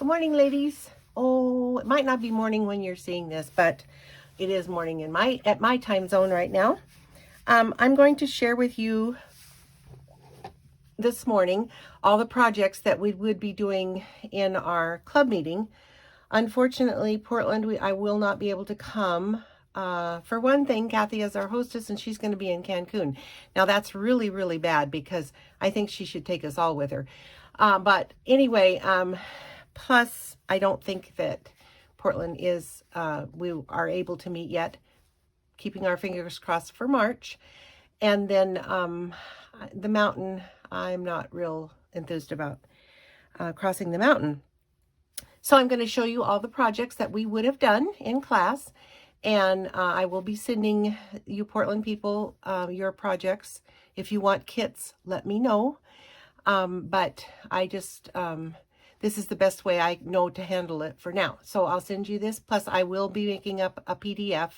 Good morning, ladies. Oh, it might not be morning when you're seeing this, but it is morning in at my time zone right now. I'm going to share with you this morning all the projects that we would be doing in our club meeting. Unfortunately, Portland, I will not be able to come. For one thing, Kathy is our hostess and she's going to be in Cancun. Now that's really, really bad because I think she should take us all with her. But anyway, plus I don't think that Portland is, we are able to meet yet, keeping our fingers crossed for March. And then the mountain, I'm not real enthused about crossing the mountain. So I'm going to show you all the projects that we would have done in class. And I will be sending you Portland people your projects. If you want kits, let me know. But I just, this is the best way I know to handle it for now. So I'll send you this. Plus I will be making up a PDF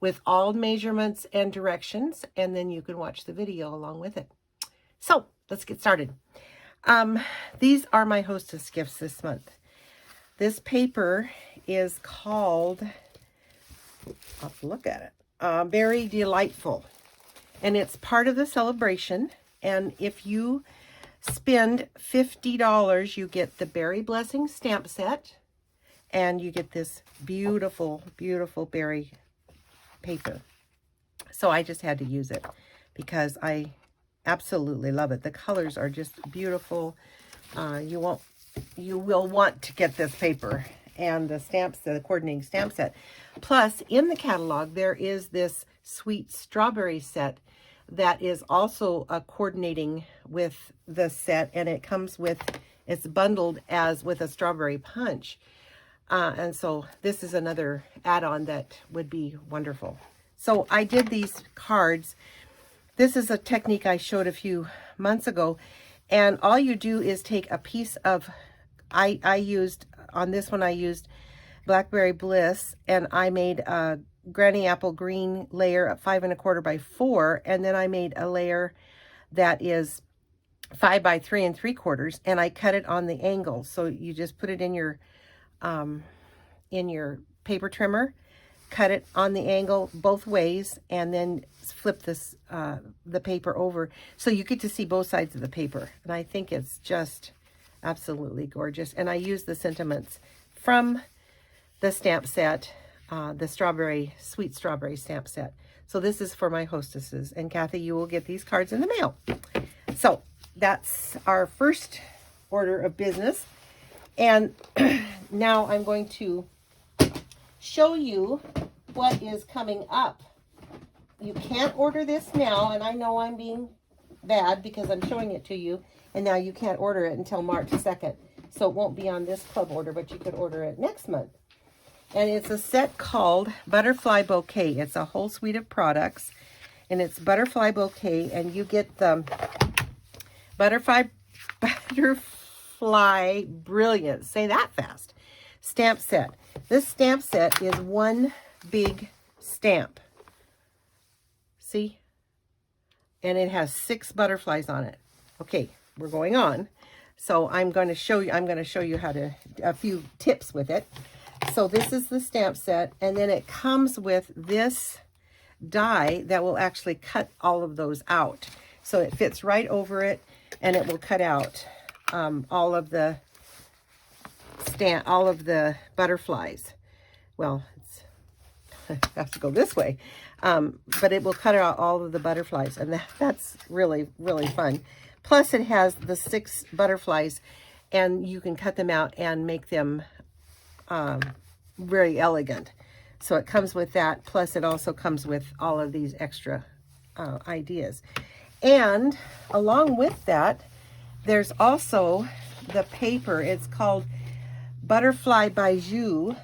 with all measurements and directions. And then you can watch the video along with it. So let's get started. These are my hostess gifts this month. This paper is called, I'll have to look at it, Very Delightful. And it's part of the celebration. And if you spend $50, you get the Berry Blessing stamp set. And you get this beautiful, beautiful berry paper. So I just had to use it because I absolutely love it. The colors are just beautiful. You will want to get this paper and the stamps, the coordinating stamp set. Plus, in the catalog, there is this sweet strawberry set that is also coordinating with the set, and it comes with, it's bundled as with a strawberry punch. And so this is another add-on that would be wonderful. So I did these cards. This is a technique I showed a few months ago. And all you do is take a piece of, I used, on this one I used Blackberry Bliss, and I made a Granny Apple Green layer at 5 1/4 by 4, and then I made a layer that is 5 by 3 3/4, and I cut it on the angle. So you just put it in your paper trimmer, cut it on the angle both ways, and then flip this the paper over so you get to see both sides of the paper. And I think it's just absolutely gorgeous. And I use the sentiments from the stamp set, the sweet strawberry stamp set. So this is for my hostesses. And Kathy, you will get these cards in the mail. So that's our first order of business. And now I'm going to show you what is coming up. You can't order this now, and I know I'm being bad because I'm showing it to you, and now you can't order it until March 2nd. So it won't be on this club order, but you could order it next month. And it's a set called Butterfly Bouquet. It's a whole suite of products, and it's Butterfly Bouquet, and you get the Butterfly Brilliant, say that fast, stamp set. This stamp set is one big stamp. See? And it has 6 butterflies on it. Okay, we're going on. So I'm going to show you how to, a few tips with it. So this is the stamp set, and then it comes with this die that will actually cut all of those out. So it fits right over it, and it will cut out all of the butterflies. Well, I have to go this way, but it will cut out all of the butterflies, and that's really, really fun. Plus it has the 6 butterflies, and you can cut them out and make them very elegant. So it comes with that, plus it also comes with all of these extra ideas. And along with that, there's also the paper. It's called Butterfly Bijou,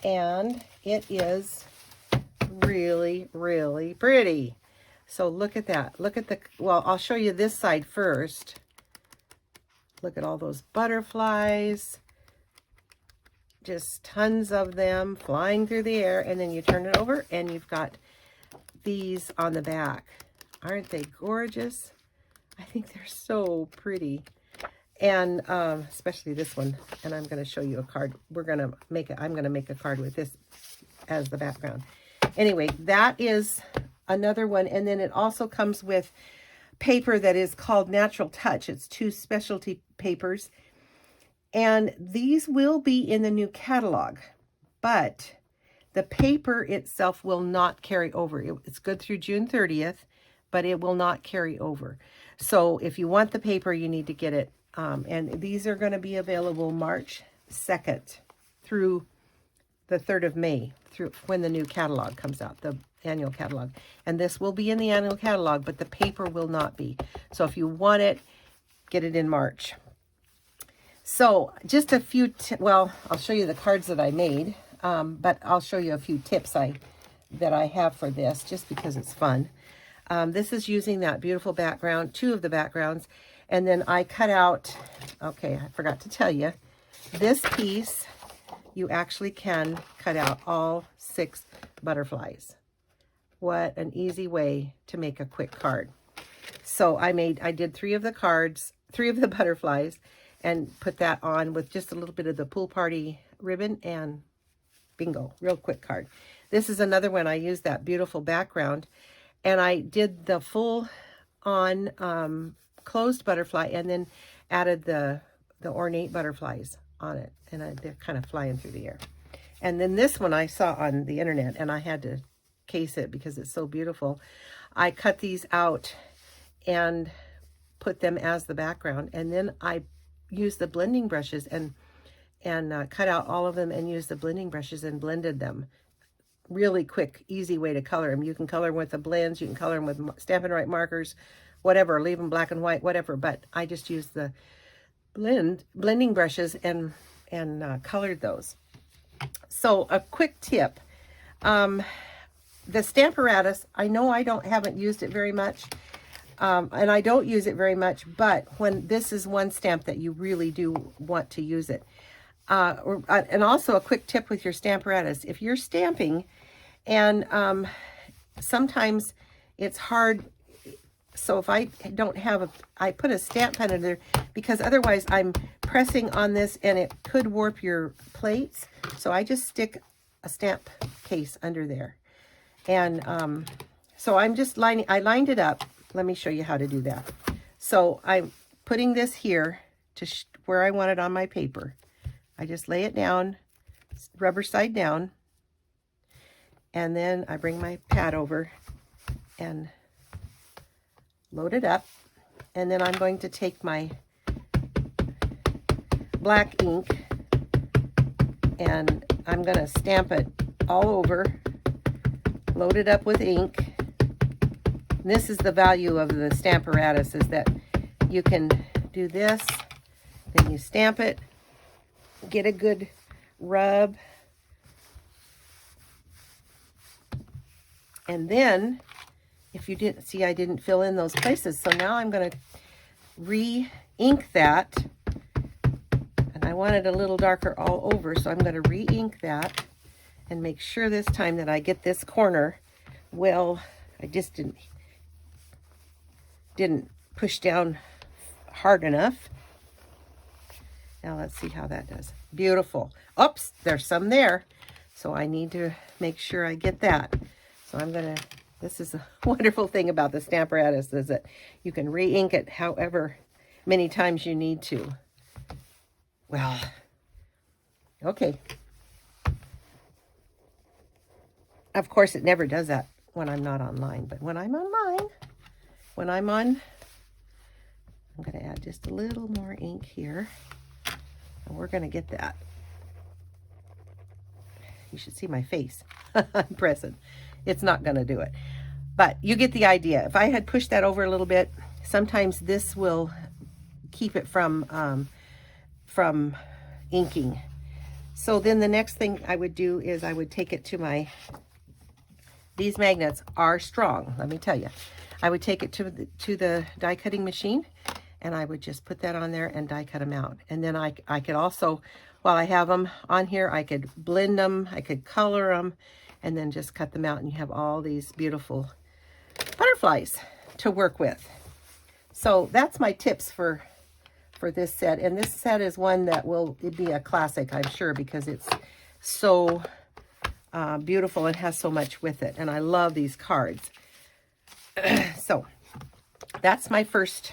and it is really, really pretty. So look at that. Look at the, well, I'll show you this side first. Look at all those butterflies. Just tons of them flying through the air. And then you turn it over and you've got these on the back. Aren't they gorgeous? I think they're so pretty. And especially this one. And I'm going to show you a card. I'm going to make a card with this as the background. Anyway, that is another one. And then it also comes with paper that is called Natural Touch. It's 2 specialty papers. And these will be in the new catalog, but the paper itself will not carry over. It's good through June 30th, but it will not carry over. So if you want the paper, you need to get it. And these are going to be available March 2nd through the 3rd of May, through when the new catalog comes out, the annual catalog. And this will be in the annual catalog, but the paper will not be. So if you want it, get it in March. So just a few, well, I'll show you the cards that I made, but I'll show you a few tips that I have for this, just because it's fun. This is using that beautiful background, 2 of the backgrounds, and then I cut out, okay, I forgot to tell you, this piece, you actually can cut out all 6 butterflies. What an easy way to make a quick card. So I did 3 of the cards, 3 of the butterflies, and put that on with just a little bit of the pool party ribbon, and bingo, real quick card. This is another one. I used that beautiful background, and I did the full on closed butterfly, and then added the ornate butterflies on it, and they're kind of flying through the air. And then this one I saw on the internet, and I had to case it because it's so beautiful. I cut these out and put them as the background, and then I used the blending brushes and cut out all of them and used the blending brushes and blended them. Really quick, easy way to color them. You can color them with the blends, you can color them with Stampin' Right markers, whatever, leave them black and white, whatever, but I just used the blending brushes and colored those. So a quick tip, the Stamparatus, I know I haven't used it very much, and I don't use it very much, but when this is one stamp that you really do want to use it. And also a quick tip with your Stamparatus, if you're stamping and sometimes it's hard, so if I don't have I put a stamp pen under there, because otherwise I'm pressing on this and it could warp your plates. So I just stick a stamp case under there. And so I'm just I lined it up. Let me show you how to do that. So I'm putting this here to where I want it on my paper. I just lay it down, rubber side down, and then I bring my pad over and load it up. And then I'm going to take my black ink and I'm going to stamp it all over, load it up with ink. This is the value of the Stamparatus, is that you can do this, then you stamp it, get a good rub, and then if you didn't see, I didn't fill in those places, so now I'm going to re-ink that, and I want it a little darker all over, so I'm going to re-ink that and make sure this time that I get this corner well. I just didn't push down hard enough. Now let's see how that does. Beautiful. Oops, there's some there. So I need to make sure I get that. So I'm going to, this is a wonderful thing about the Stamparatus, is that you can re-ink it however many times you need to. Well, okay. Of course, it never does that when I'm not online, but when I'm online, I'm going to add just a little more ink here, and we're going to get that. You should see my face. I'm pressing. It's not going to do it, but you get the idea. If I had pushed that over a little bit, sometimes this will keep it from inking. So then the next thing I would do is I would take it to these magnets are strong, let me tell you. I would take it to the die cutting machine, and I would just put that on there and die cut them out. And then I could also, while I have them on here, I could blend them, I could color them, and then just cut them out, and you have all these beautiful butterflies to work with. So that's my tips for for this set. And this set is one that will be a classic, I'm sure, because it's so beautiful and has so much with it. And I love these cards. So that's my first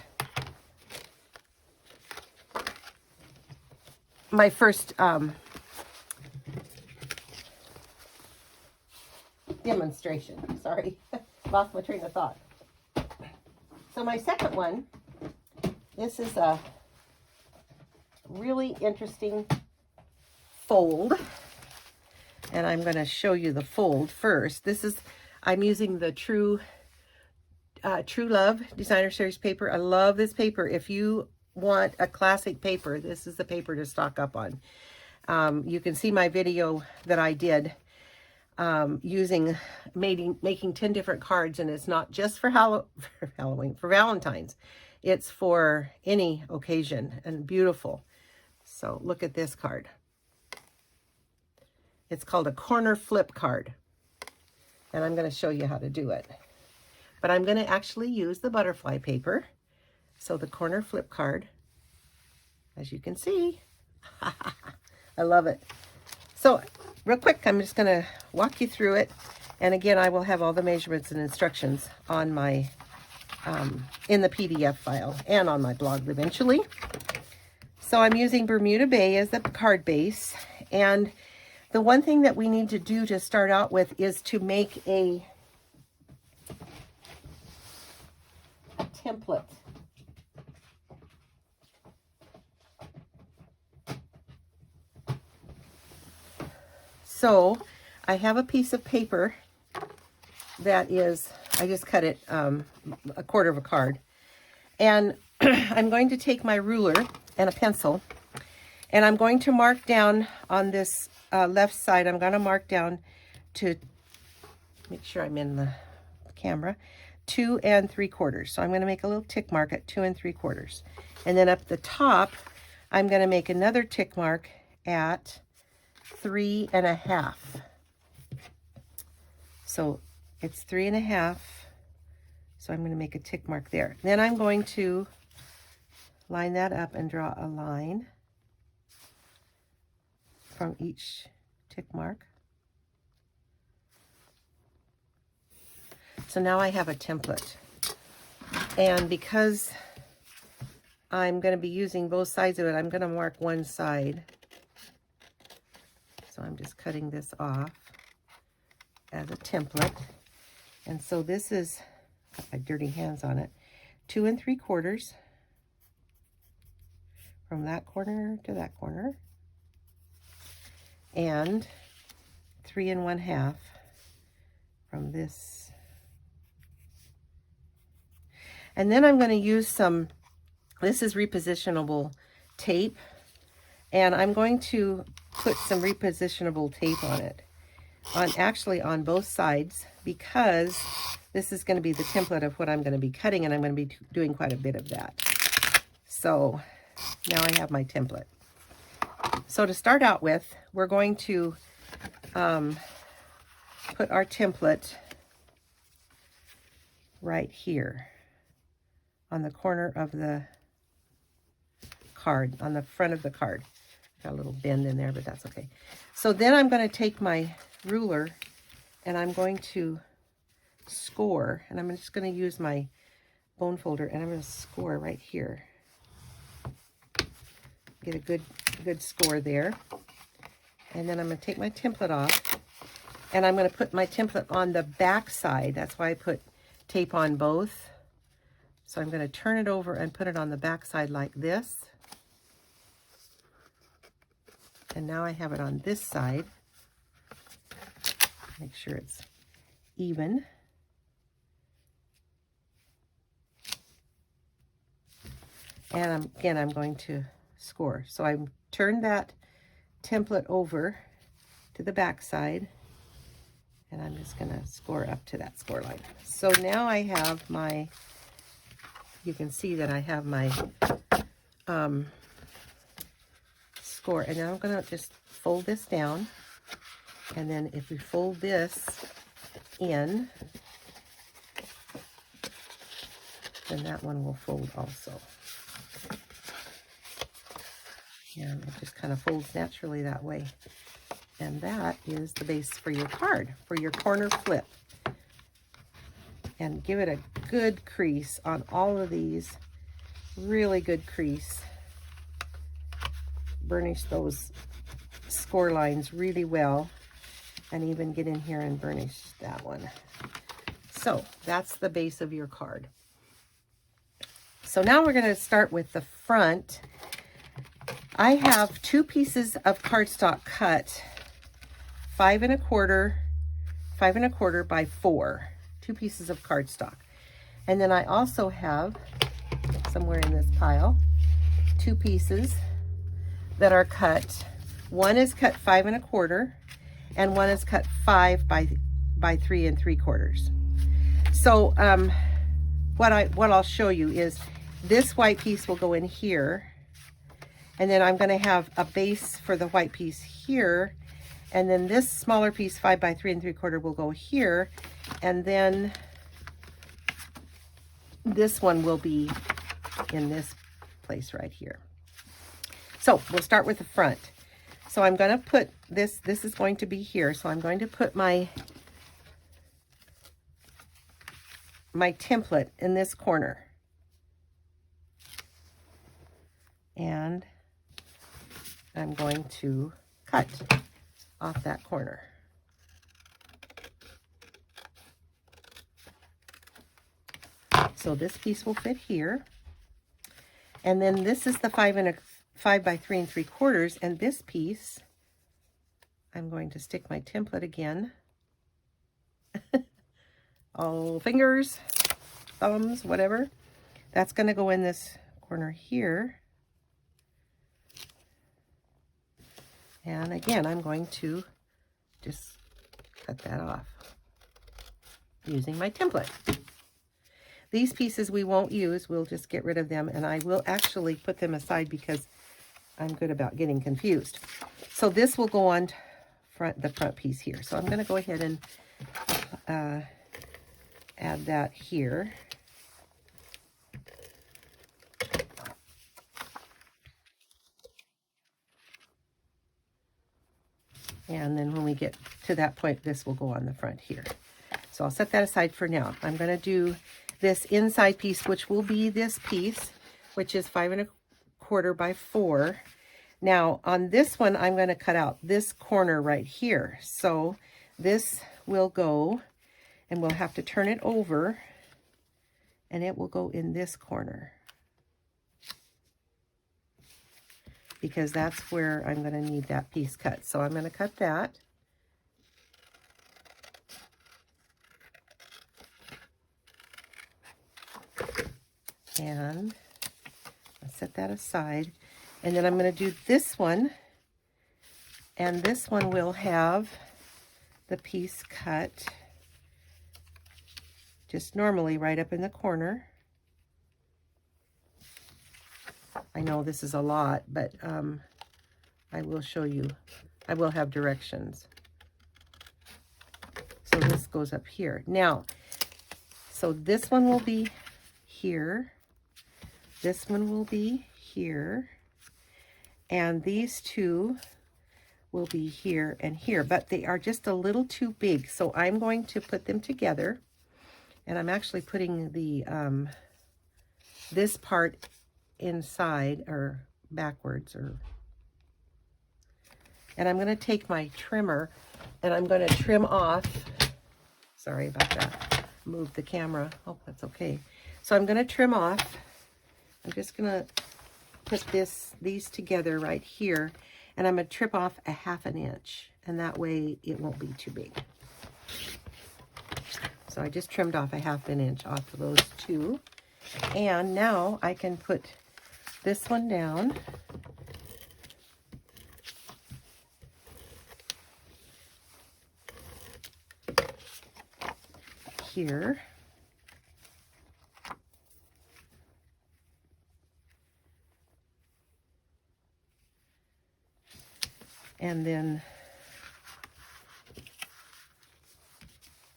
demonstration. Sorry, lost my train of thought. So my second one, this is a really interesting fold. And I'm going to show you the fold first. This is, I'm using the True Love Designer Series paper. I love this paper. If you want a classic paper, this is the paper to stock up on. You can see my video that I did making 10 different cards, and it's not just for Halloween, for Valentine's. It's for any occasion, and beautiful. So look at this card. It's called a corner flip card, and I'm going to show you how to do it. But I'm going to actually use the butterfly paper. So the corner flip card, as you can see, I love it. So real quick, I'm just going to walk you through it. And again, I will have all the measurements and instructions on my, in the PDF file and on my blog eventually. So I'm using Bermuda Bay as the card base. And the one thing that we need to do to start out with is to make a template. So I have a piece of paper that is, I just cut it a quarter of a card. And I'm going to take my ruler and a pencil, and I'm going to mark down on this left side. I'm going to mark down to make sure I'm in the camera, 2 3/4. So I'm going to make a little tick mark at 2 3/4. And then up the top, I'm going to make another tick mark at 3 1/2. So it's 3 1/2. So I'm going to make a tick mark there. Then I'm going to line that up and draw a line from each tick mark. So now I have a template. And because I'm going to be using both sides of it, I'm going to mark one side. So I'm just cutting this off as a template. And so this is, got my dirty hands on it, 2 3/4 from that corner to that corner, and 3 1/2 from this. And then I'm going to use some, this is repositionable tape, and I'm going to put some repositionable tape on it, actually on both sides, because this is going to be the template of what I'm going to be cutting, and I'm going to be doing quite a bit of that. So now I have my template. So to start out with, we're going to put our template right here on the corner of the card, on the front of the card. Got a little bend in there, but that's okay. So then I'm going to take my ruler and I'm going to score, and I'm just going to use my bone folder, and I'm going to score right here. Get a good score there. And then I'm going to take my template off, and I'm going to put my template on the back side. That's why I put tape on both. So I'm going to turn it over and put it on the back side like this. And now I have it on this side. Make sure it's even. And again, I'm going to score. So I turned that template over to the back side, and I'm just going to score up to that score line. So now I have my, you can see that I have my score, and now I'm going to just fold this down, and then if we fold this in, then that one will fold also. And it just kind of folds naturally that way. And that is the base for your card, for your corner flip. And give it a good crease on all of these. Really good crease. Burnish those score lines really well. And even get in here and burnish that one. So that's the base of your card. So now we're going to start with the front. I have 2 pieces of cardstock cut 5 1/4 by 4. 2 pieces of cardstock. And then I also have, somewhere in this pile, 2 pieces that are cut. One is cut 5 1/4 and one is cut 5 by 3 3/4. So what I'll show you is this white piece will go in here, and then I'm going to have a base for the white piece here, and then this smaller piece 5 by 3 3/4 will go here, and then this one will be in this place right here. So we'll start with the front. So I'm going to put this is going to be here, so I'm going to put my template in this corner. And I'm going to cut off that corner. So this piece will fit here. And then this is the 5 by 3 3/4, and this piece, I'm going to stick my template again. All fingers, thumbs, whatever. That's going to go in this corner here. And again, I'm going to just cut that off using my template. These pieces we won't use. We'll just get rid of them, and I will actually put them aside because I'm good about getting confused. So this will go on the front piece here. So I'm going to go ahead and add that here. And then when we get to that point, this will go on the front here. So I'll set that aside for now. I'm going to do this inside piece, which will be this piece, which is 5 1/4 by 4. Now on this one, I'm going to cut out this corner right here. So this will go, and we'll have to turn it over, and it will go in this corner, because that's where I'm going to need that piece cut. So I'm going to cut that. And I'll set that aside. And then I'm going to do this one. And this one will have the piece cut just normally right up in the corner. I know this is a lot, but I will show you. I will have directions. So this goes up here. Now, so this one will be here. This one will be here. And these two will be here and here, but they are just a little too big. So I'm going to put them together. And I'm actually putting the this part inside or backwards, and I'm going to take my trimmer and I'm going to trim off. Sorry about that. Move the camera. Oh, that's okay. So I'm going to trim off. I'm just going to put these together right here, and I'm going to trim off a 1/2 inch, and that way it won't be too big. So I just trimmed off a 1/2 inch off of those two. And now I can put this one down. Here. And then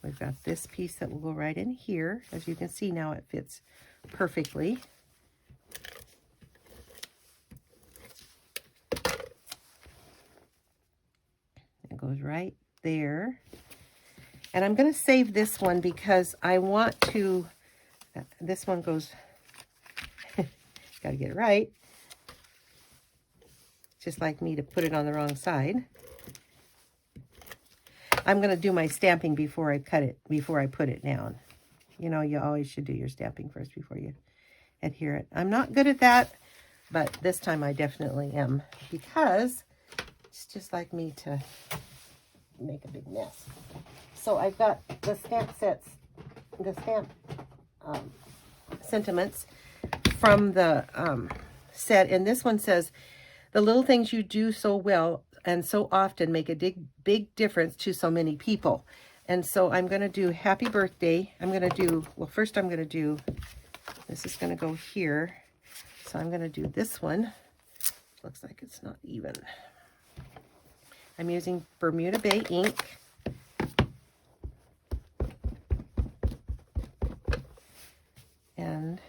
we've got this piece that will go right in here. As you can see now, it fits perfectly. goes right there. And I'm going to save this one because I want to, this one goes, got to get it right. Just like me to put it on the wrong side. I'm going to do my stamping before I cut it, before I put it down. You know, you always should do your stamping first before you adhere it. I'm not good at that, but this time I definitely am, because it's just like me to make a big mess. So I've got the stamp sets, the stamp sentiments from the set, and this one says, the little things you do so well and so often make a big difference to so many people. And so I'm going to do happy birthday. I'm going to do, well, first I'm going to do, this is going to go here. So I'm going to do this one. Looks like it's not even. I'm using Bermuda Bay ink. And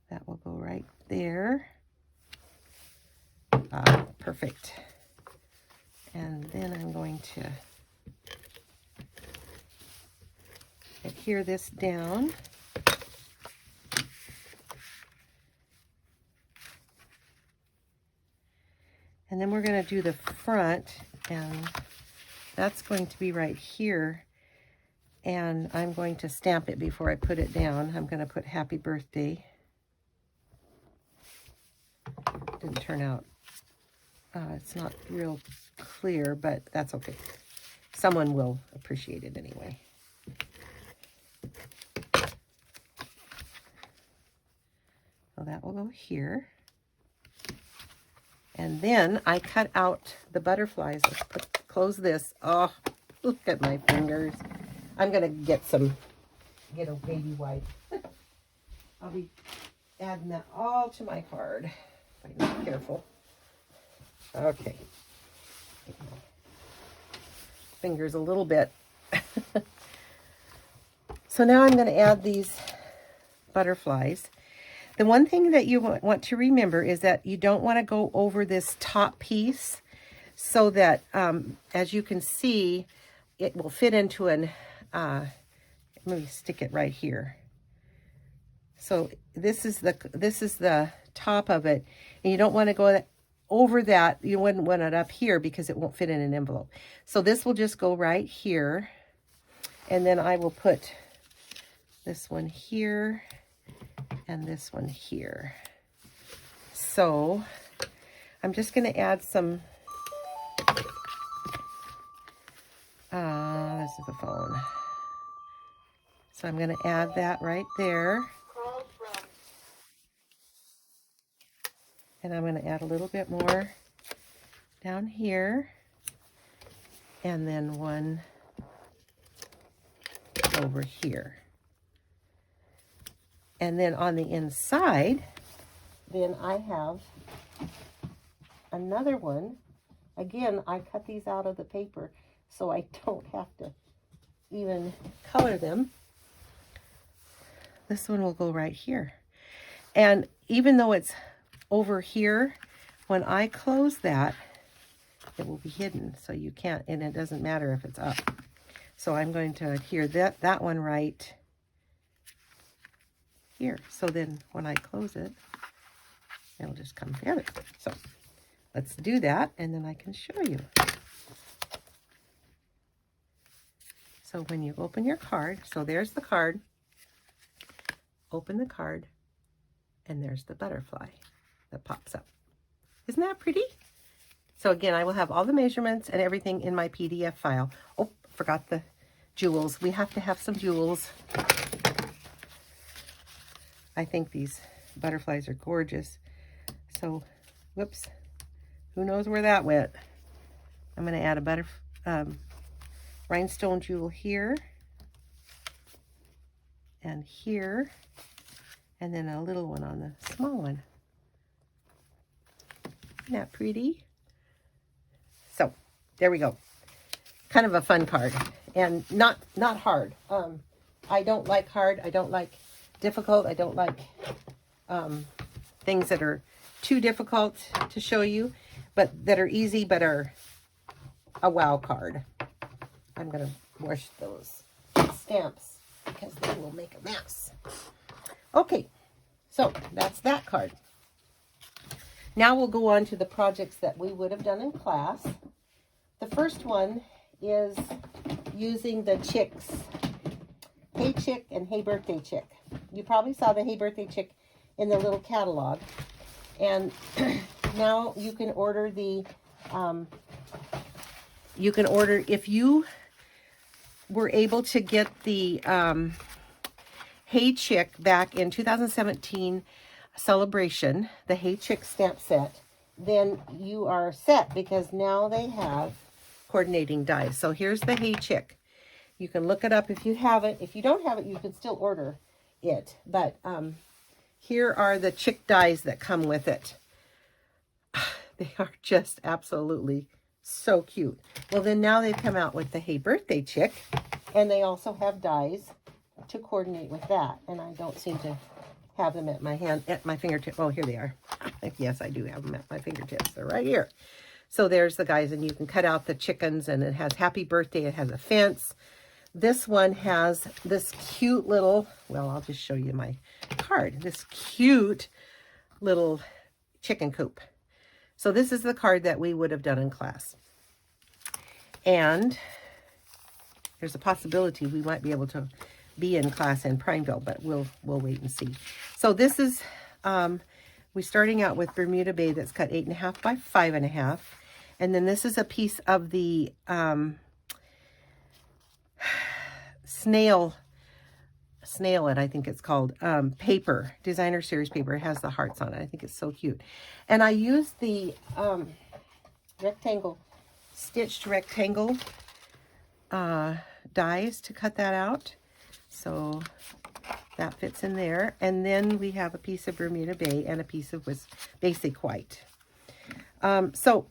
that will go right there. Ah, perfect. And then I'm going to adhere this down. And then we're going to do the front, and that's going to be right here. And I'm going to stamp it before I put it down. I'm going to put happy birthday. Didn't turn out, it's not real clear, but that's okay. Someone will appreciate it anyway. So that will go here. And then I cut out the butterflies. Let's close this. Oh, look at my fingers. I'm going to get a baby wipe. I'll be adding that all to my card if I'm not careful. Okay. Get my fingers a little bit. So now I'm going to add these butterflies. The one thing that you want to remember is that you don't want to go over this top piece, so that, as you can see, it will fit into an, let me stick it right here. So this is the top of it, and you don't want to go over that. You wouldn't want it up here because it won't fit in an envelope. So this will just go right here, and then I will put this one here and this one here. So I'm just going to add some, this is the phone. So I'm going to add that right there. And I'm going to add a little bit more down here. And then one over here. And then on the inside, then I have another one. Again, I cut these out of the paper so I don't have to even color them. This one will go right here. And even though it's over here, when I close that, it will be hidden. So you can't, and it doesn't matter if it's up. So I'm going to adhere that one right here. So then when I close it, it'll just come together. So let's do that, and then I can show you. So when you open your card, so there's the card, open the card, and there's the butterfly that pops up. Isn't that pretty? So again, I will have all the measurements and everything in my PDF file. Oh, forgot the jewels. We have to have some jewels. I think these butterflies are gorgeous. So, whoops, who knows where that went? I'm going to add a rhinestone jewel here and here, and then a little one on the small one. Isn't that pretty? So, there we go. Kind of a fun card, and not hard. I don't like hard. I don't like difficult. I don't like things that are too difficult to show you, but that are easy, but are a wow card. I'm going to wash those stamps because they will make a mess. Okay, so that's that card. Now we'll go on to the projects that we would have done in class. The first one is using the chicks. Hey Chick and Hey Birthday Chick. You probably saw the Hey Birthday Chick in the little catalog. And now you can order the, if you were able to get the Hey Chick back in 2017 celebration, the Hey Chick stamp set, then you are set because now they have coordinating dies. So here's the Hey Chick. You can look it up if you have it. If you don't have it, you can still order it. But here are the chick dies that come with it. They are just absolutely so cute. Well, then now they've come out with the Hey Birthday Chick, and they also have dies to coordinate with that. And I don't seem to have them at my fingertip. Oh, here they are. Yes, I do have them at my fingertips. They're right here. So there's the guys, and you can cut out the chickens, and it has happy birthday. It has a fence. This one has this cute little, well, I'll just show you my card. This cute little chicken coop. So this is the card that we would have done in class. And there's a possibility we might be able to be in class in Prineville, but we'll wait and see. So this is, we're starting out with Bermuda Bay that's cut 8.5 by 5.5. And then this is a piece of the snail it, I think it's called, paper, designer series paper. It has the hearts on it. I think it's so cute. And I used the stitched rectangle dies to cut that out. So that fits in there. And then we have a piece of Bermuda Bay and a piece of basic white. So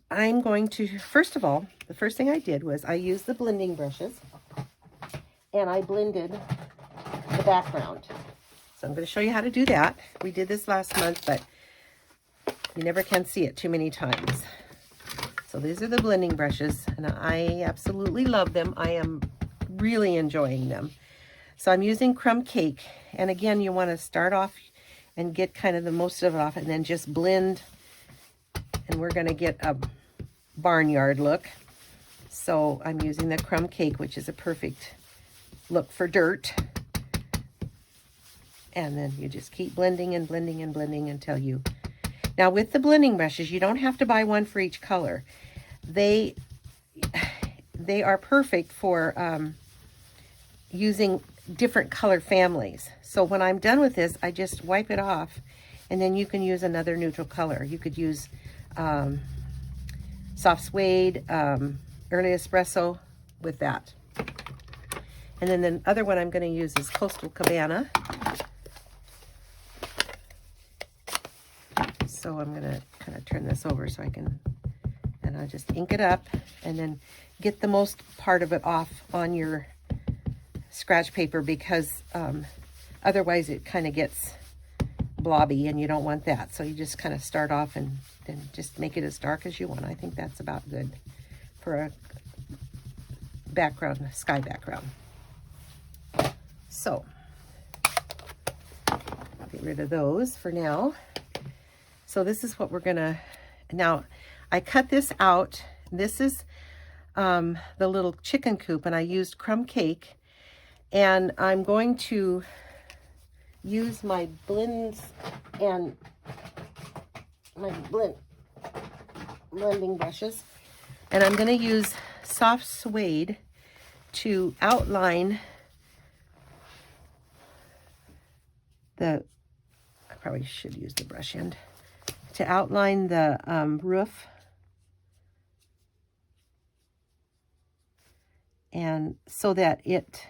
I'm going to, first of all, the first thing I did was I used the blending brushes and I blended the background. So I'm going to show you how to do that. We did this last month, but you never can see it too many times. So these are the blending brushes, and I absolutely love them. I am really enjoying them. So I'm using Crumb Cake, and again, you want to start off and get kind of the most of it off, and then just blend, and we're going to get a barnyard look. So I'm using the Crumb Cake, which is a perfect look for dirt. And then you just keep blending and blending and blending until you... Now with the blending brushes, you don't have to buy one for each color. They are perfect for using different color families. So when I'm done with this, I just wipe it off, and then you can use another neutral color. You could use soft suede, early espresso with that. And then the other one I'm going to use is Coastal Cabana. So I'm going to kind of turn this over so I can, and I'll just ink it up and then get the most part of it off on your scratch paper, because otherwise it kind of gets blobby and you don't want that. So you just kind of start off and then just make it as dark as you want. I think that's about good for a background, sky background. So I'll get rid of those for now. So this is what we're gonna, now I cut this out. This is the little chicken coop, and I used Crumb Cake, and I'm going to use my blends and my blending brushes, and I'm gonna use soft suede to outline I probably should use the brush end, to outline the roof, and so that it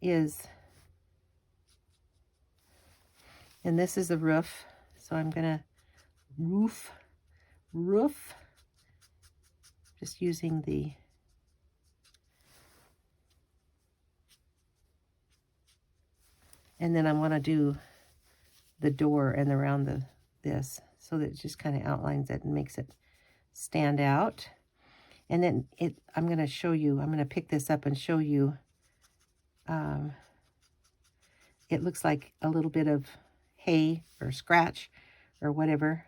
is, and this is the roof, so I'm gonna roof, just using the and then I want to do the door and around this so that it just kind of outlines it and makes it stand out. And then I'm going to show you, I'm going to pick this up and show you. It looks like a little bit of hay or scratch or whatever.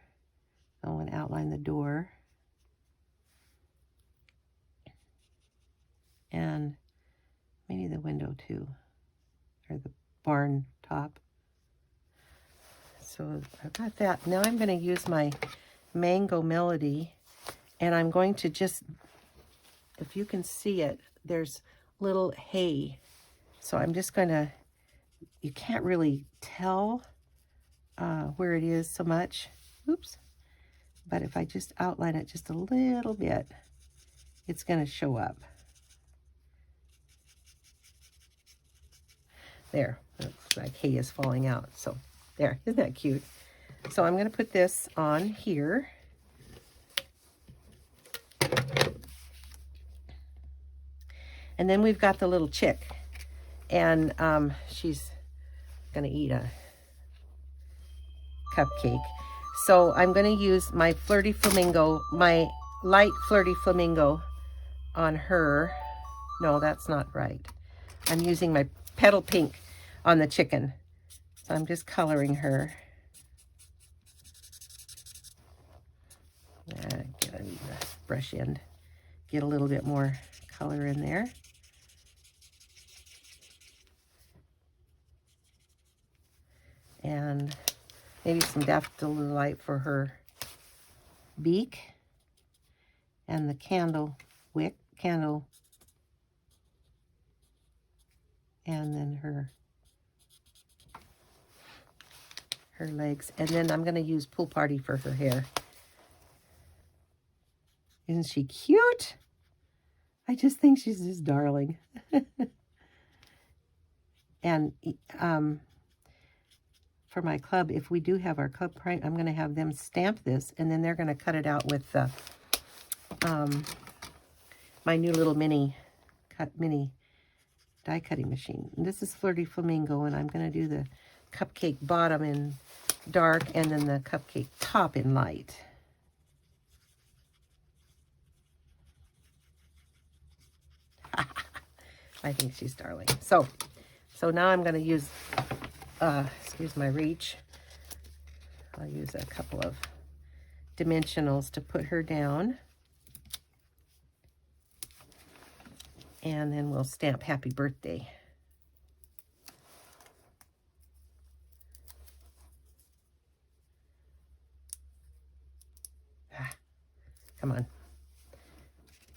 I want to outline the door. And maybe the window too, or the barn top. So I've got that. Now I'm going to use my Mango Melody, and I'm going to just, if you can see it, there's little hay. So I'm just going to, you can't really tell where it is so much. Oops. But if I just outline it just a little bit, it's going to show up. There, looks like hay is falling out. So there, isn't that cute? So I'm going to put this on here. And then we've got the little chick. And she's going to eat a cupcake. So I'm going to use my Flirty Flamingo, my light Flirty Flamingo on her. No, that's not right. I'm using my Petal Pink on the chicken. So I'm just coloring her. Get a brush end. Get a little bit more color in there. And maybe some daffodil light for her beak. And the candle wick, and then her legs. And then I'm going to use Pool Party for her hair. Isn't she cute? I just think she's just darling. And for my club, if we do have our club print, I'm going to have them stamp this, and then they're going to cut it out with the my new little mini die cutting machine. And this is Flirty Flamingo, and I'm going to do the cupcake bottom in dark and then the cupcake top in light. I think she's darling. So now I'm going to use, excuse my reach. I'll use a couple of dimensionals to put her down. And then we'll stamp Happy Birthday. Come on.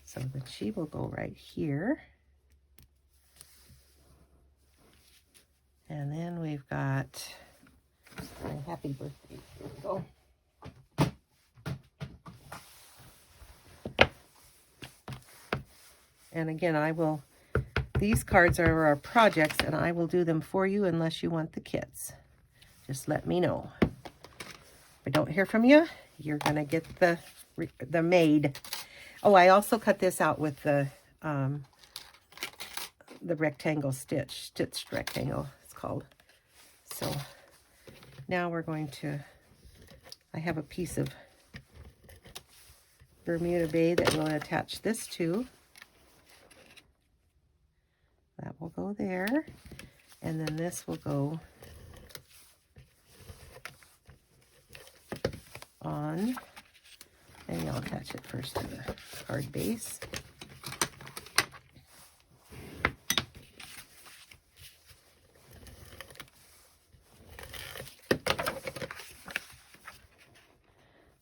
So then she will go right here. And then we've got my Happy Birthday. Here we go. And again, these cards are our projects, and I will do them for you unless you want the kits. Just let me know. If I don't hear from you, you're going to get the made. Oh, I also cut this out with the rectangle stitched rectangle, it's called. So now we're going to, I have a piece of Bermuda Bay that we'll attach this to. That will go there, and then this will go on. Maybe I'll attach it first to the card base.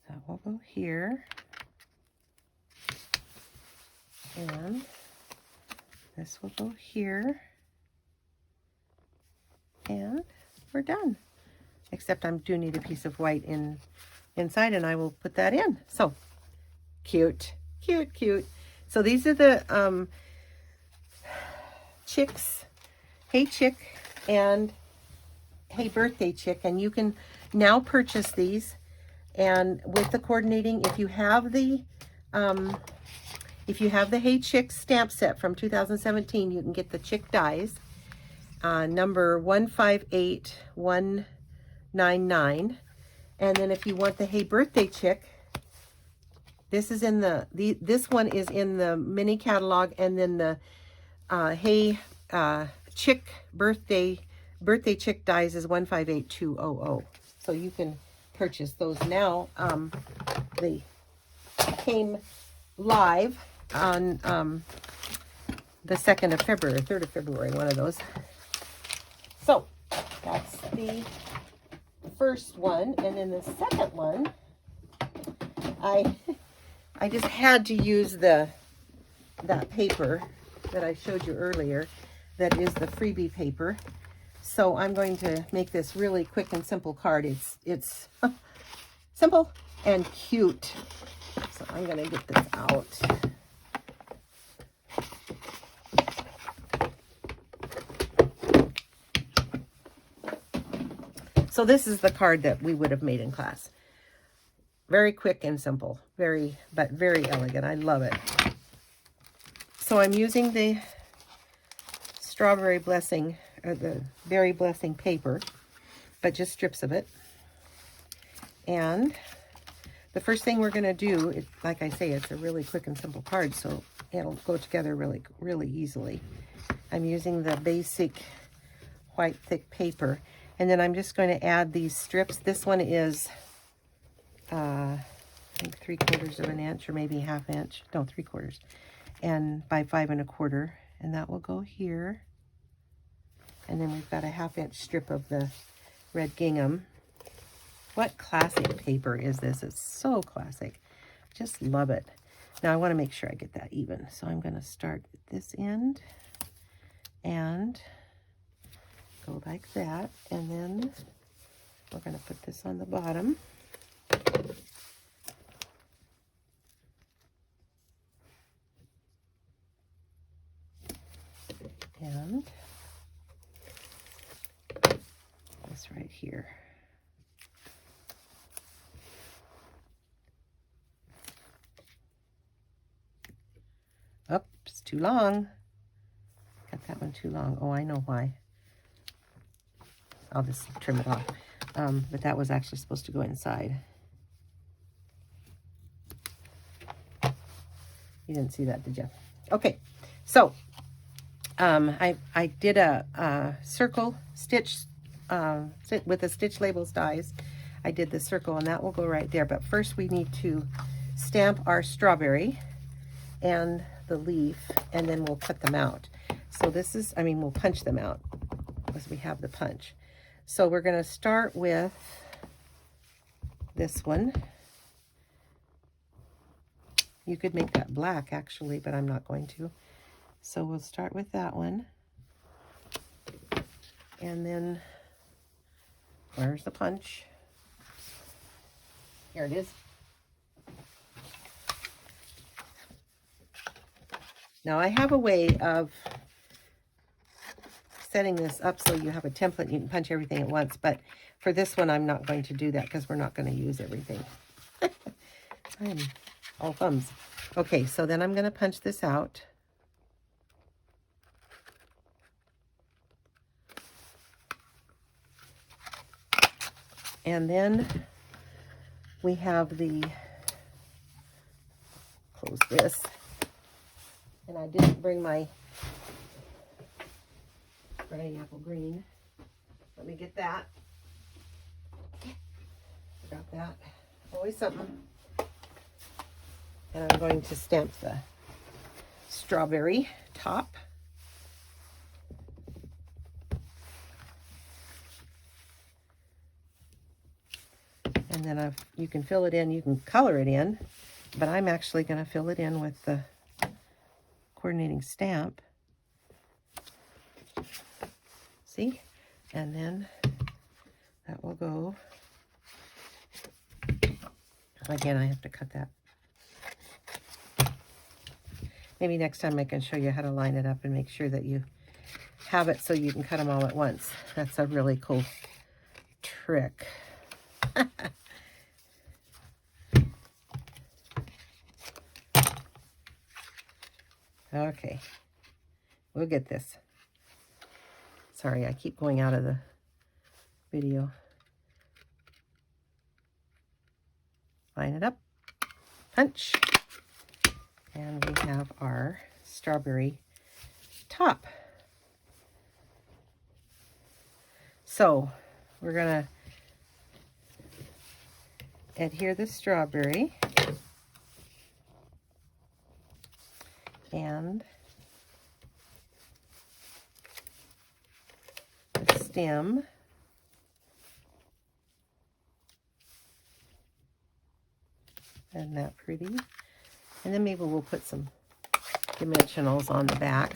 That will go here, and this will go here, and we're done. Except I do need a piece of white inside, and I will put that in. So cute, cute, cute. So these are the chicks, Hey Chick and Hey Birthday Chick, and you can now purchase these. And with the coordinating, if you have the Hey Chick stamp set from 2017, you can get the chick dies, number 158199. And then if you want the Hey Birthday Chick, This is in this one is in the mini catalog, and then the Hey Chick birthday chick dies is 158200. So you can purchase those now. They came live on the 2nd of February, 3rd of February, one of those. So that's the first one, and then the second one, I just had to use that paper that I showed you earlier. That is the freebie paper. So I'm going to make this really quick and simple card. It's simple and cute. So I'm going to get this out. So this is the card that we would have made in class. Very quick and simple, but very elegant. I love it. So I'm using the strawberry blessing, or the berry blessing paper, but just strips of it. And the first thing we're going to do, like I say, it's a really quick and simple card, so it'll go together really, really easily. I'm using the basic white thick paper, and then I'm just going to add these strips. This one is I think 3/4 of an inch, or maybe 1/2 inch. No, 3/4, and by 5 1/4, and that will go here. And then we've got a 1/2 inch strip of the red gingham. What classic paper is this? It's so classic. Just love it. Now I want to make sure I get that even, so I'm going to start at this end and go like that, and then we're going to put this on the bottom. And this right here. Oh, it's too long. Got that one too long. Oh, I know why. I'll just trim it off. But that was actually supposed to go inside. You didn't see that, did you? Okay, so I did a circle stitch with the stitch labels dies. I did the circle, and that will go right there. But first we need to stamp our strawberry and the leaf, and then we'll cut them out. So this is, we'll punch them out because we have the punch. So we're going to start with this one. You could make that black actually, but I'm not going to. So we'll start with that one. And then, where's the punch? Here it is. Now I have a way of setting this up so you have a template. You can punch everything at once, but for this one I'm not going to do that because we're not going to use everything. I am all thumbs. Okay, so then I'm going to punch this out. And then we have the, close this, and I didn't bring my Granny Apple Green. Let me get that. Forgot that. Always something. And I'm going to stamp the strawberry top. And then you can fill it in, you can color it in, but I'm actually going to fill it in with the coordinating stamp. See? And then that will go. Again, I have to cut that. Maybe next time I can show you how to line it up and make sure that you have it so you can cut them all at once. That's a really cool trick. Okay, we'll get this. Sorry, I keep going out of the video. Line it up, punch. And we have our strawberry top. So we're going to adhere the strawberry and the stem. Isn't that pretty? And then maybe we'll put some dimensionals on the back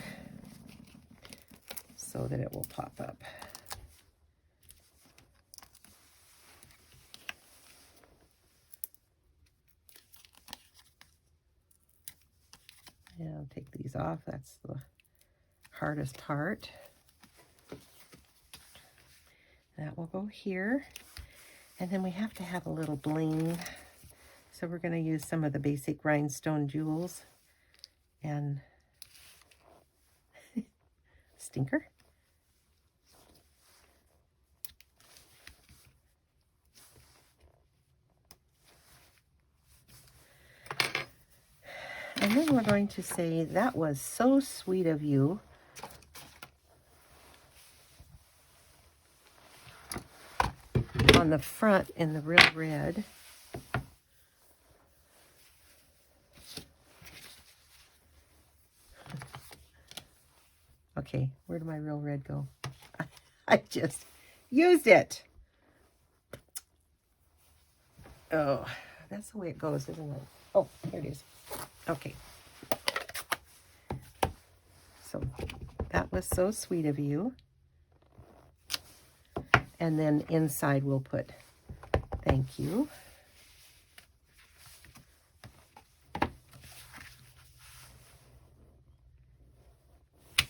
so that it will pop up. And I'll take these off. That's the hardest part. That will go here. And then we have to have a little bling. So we're going to use some of the basic rhinestone jewels and stinker. And then we're going to say, that was so sweet of you. On the front in the real red. Okay, where did my real red go? I just used it. Oh, that's the way it goes, isn't it? Oh, here it is. Okay. So that was so sweet of you. And then inside we'll put thank you.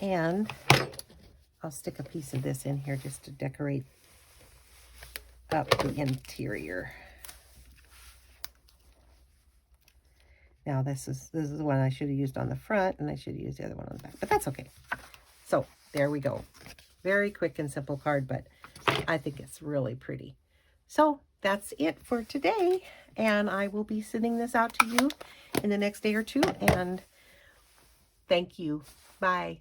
And I'll stick a piece of this in here just to decorate up the interior. Now this is the one I should have used on the front, and I should have used the other one on the back, but that's okay. So there we go. Very quick and simple card, but I think it's really pretty. So that's it for today, and I will be sending this out to you in the next day or two, and thank you. Bye.